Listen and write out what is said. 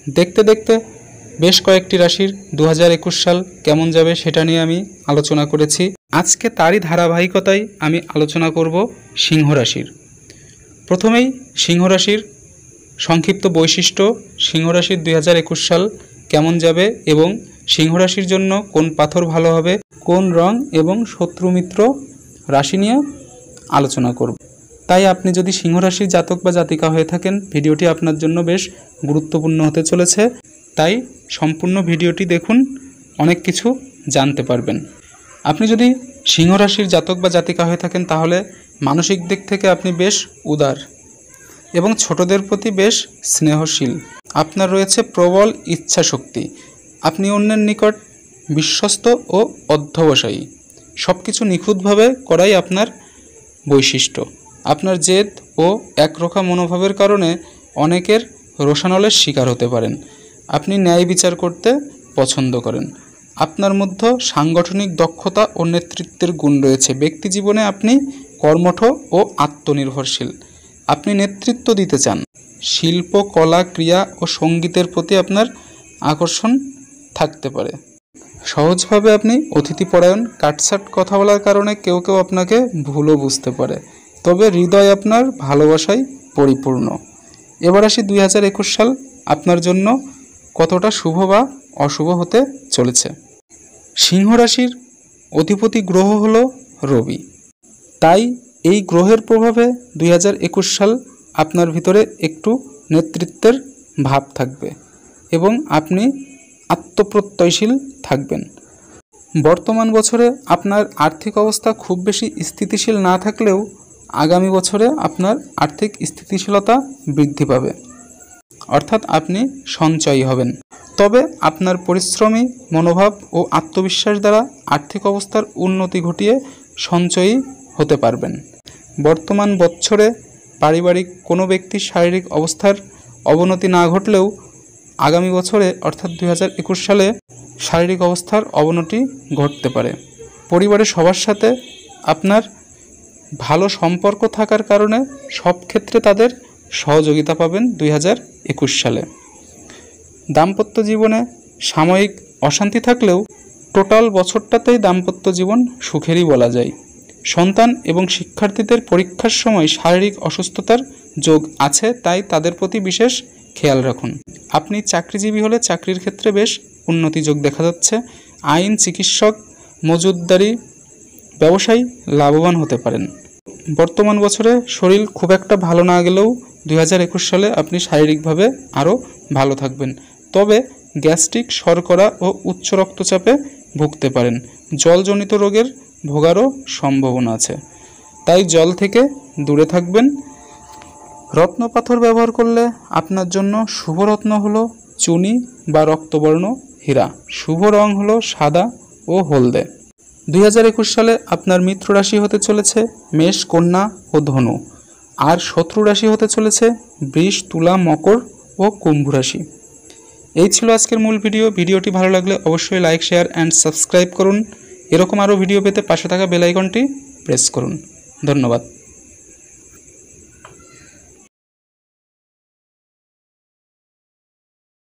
দেখতে দেখতে বেশ কয়েকটি রাশির 2021 সাল কেমন যাবে সেটা নিয়ে আমি আলোচনা করেছি। আজকে তারই ধারাবাহিকতায় আমি আলোচনা করব সিংহ রাশির। প্রথমেই সিংহ রাশির সংক্ষিপ্ত বৈশিষ্ট্য, সিংহ রাশির 2021 সাল কেমন যাবে এবং সিংহ রাশির জন্য কোন পাথর ভালো হবে, কোন রং এবং শত্রু মিত্র রাশি নিয়ে আলোচনা করব। তাই আপনি যদি সিংহ রাশির জাতক বা জাতিকা হয়ে থাকেন, ভিডিওটি আপনার জন্য বেশ গুরুত্বপূর্ণ হতে চলেছে। তাই সম্পূর্ণ ভিডিওটি দেখুন, অনেক কিছু জানতে পারবেন। আপনি যদি সিংহ রাশির জাতক বা জাতিকা হয়ে থাকেন তাহলে মানসিক দিক থেকে আপনি বেশ উদার এবং ছোটদের প্রতি বেশ স্নেহশীল। আপনার রয়েছে প্রবল ইচ্ছা শক্তি। আপনি অন্যের নিকট বিশ্বস্ত ও অধ্যবসায়ী। সব কিছু নিখুঁতভাবে করাই আপনার বৈশিষ্ট্য। আপনার জেদ ও একরোখা মনোভাবের কারণে অনেকের রোষানলের শিকার হতে পারেন। আপনি ন্যায় বিচার করতে পছন্দ করেন। আপনার মধ্যে সাংগঠনিক দক্ষতা ও নেতৃত্বের গুণ রয়েছে। ব্যক্তি জীবনে আপনি কর্মঠ ও আত্মনির্ভরশীল। আপনি নেতৃত্ব দিতে চান। শিল্প, কলা, ক্রিয়া ও সঙ্গীতের প্রতি আপনার আকর্ষণ থাকতে পারে। সহজভাবে আপনি অতিথিপরায়ণ। কাটছাট কথা বলার কারণে কেউ কেউ আপনাকে ভুলও বুঝতে পারে, তবে হৃদয় আপনার ভালোবাসায় পরিপূর্ণ। এবার আসি 2021 সাল আপনার জন্য কতটা শুভ বা অশুভ হতে চলেছে। সিংহ রাশির অধিপতি গ্রহ হলো রবি। তাই এই গ্রহের প্রভাবে 2021 সাল আপনার ভিতরে একটু নেতৃত্বের ভাব থাকবে এবং আপনি আত্মপ্রত্যয়শীল থাকবেন। বর্তমান বছরে আপনার আর্থিক অবস্থা খুব বেশি স্থিতিশীল না থাকলেও আগামী বছরে আপনার আর্থিক স্থিতিশীলতা বৃদ্ধি পাবে, অর্থাৎ আপনি সঞ্চয়ী হবেন। তবে আপনার পরিশ্রমী মনোভাব ও আত্মবিশ্বাস দ্বারা আর্থিক অবস্থার উন্নতি ঘটিয়ে সঞ্চয়ী হতে পারবেন। বর্তমান বছরে পারিবারিক কোনো ব্যক্তির শারীরিক অবস্থার অবনতি না ঘটলেও আগামী বছরে অর্থাৎ 2021 সালে শারীরিক অবস্থার অবনতি ঘটতে পারে। পরিবারের সবার সাথে আপনার ভালো সম্পর্ক থাকার কারণে সব ক্ষেত্রে তাদের সহযোগিতা পাবেন 2021 সালে। দাম্পত্য জীবনে সাময়িক অশান্তি থাকলেও টোটাল বছরটাতেই দাম্পত্য জীবন সুখেরই বলা যায়। সন্তান এবং শিক্ষার্থীদের পরীক্ষার সময় শারীরিক অসুস্থতার যোগ আছে, তাই তাদের প্রতি বিশেষ খেয়াল রাখুন। আপনি চাকরিজীবী হলে চাকরির ক্ষেত্রে বেশ উন্নতি যোগ দেখা যাচ্ছে। আইন, চিকিৎসক, মজুতদারি ব্যবসায়ী লাভবান হতে পারেন। বর্তমান বছরে শরীর খুব একটা ভালো না গেলেও 2021 সালে আপনি শারীরিকভাবে আরও ভালো থাকবেন। তবে গ্যাস্ট্রিক, শর্করা ও উচ্চ রক্তচাপে ভুগতে পারেন। জলজনিত রোগের ভোগারও সম্ভাবনা আছে, তাই জল থেকে দূরে থাকবেন। রত্নপাথর ব্যবহার করলে আপনার জন্য শুভ রত্ন হলো চুনি বা রক্তবর্ণ হীরা। শুভ রং হলো সাদা ও হলদে। 2021 সালে আপনার মিত্র রাশি হতে চলেছে মেষ, কন্যা ও ধনু। আর শত্রু রাশি হতে চলেছে বৃষ, তুলা, মকর ও কুম্ভ রাশি। এই ছিল আজকের মূল ভিডিও। ভিডিওটি ভালো লাগলে অবশ্যই লাইক, শেয়ার অ্যান্ড সাবস্ক্রাইব করুন। এরকম আরও ভিডিও পেতে পাশে থাকা বেল আইকনটি প্রেস করুন। ধন্যবাদ।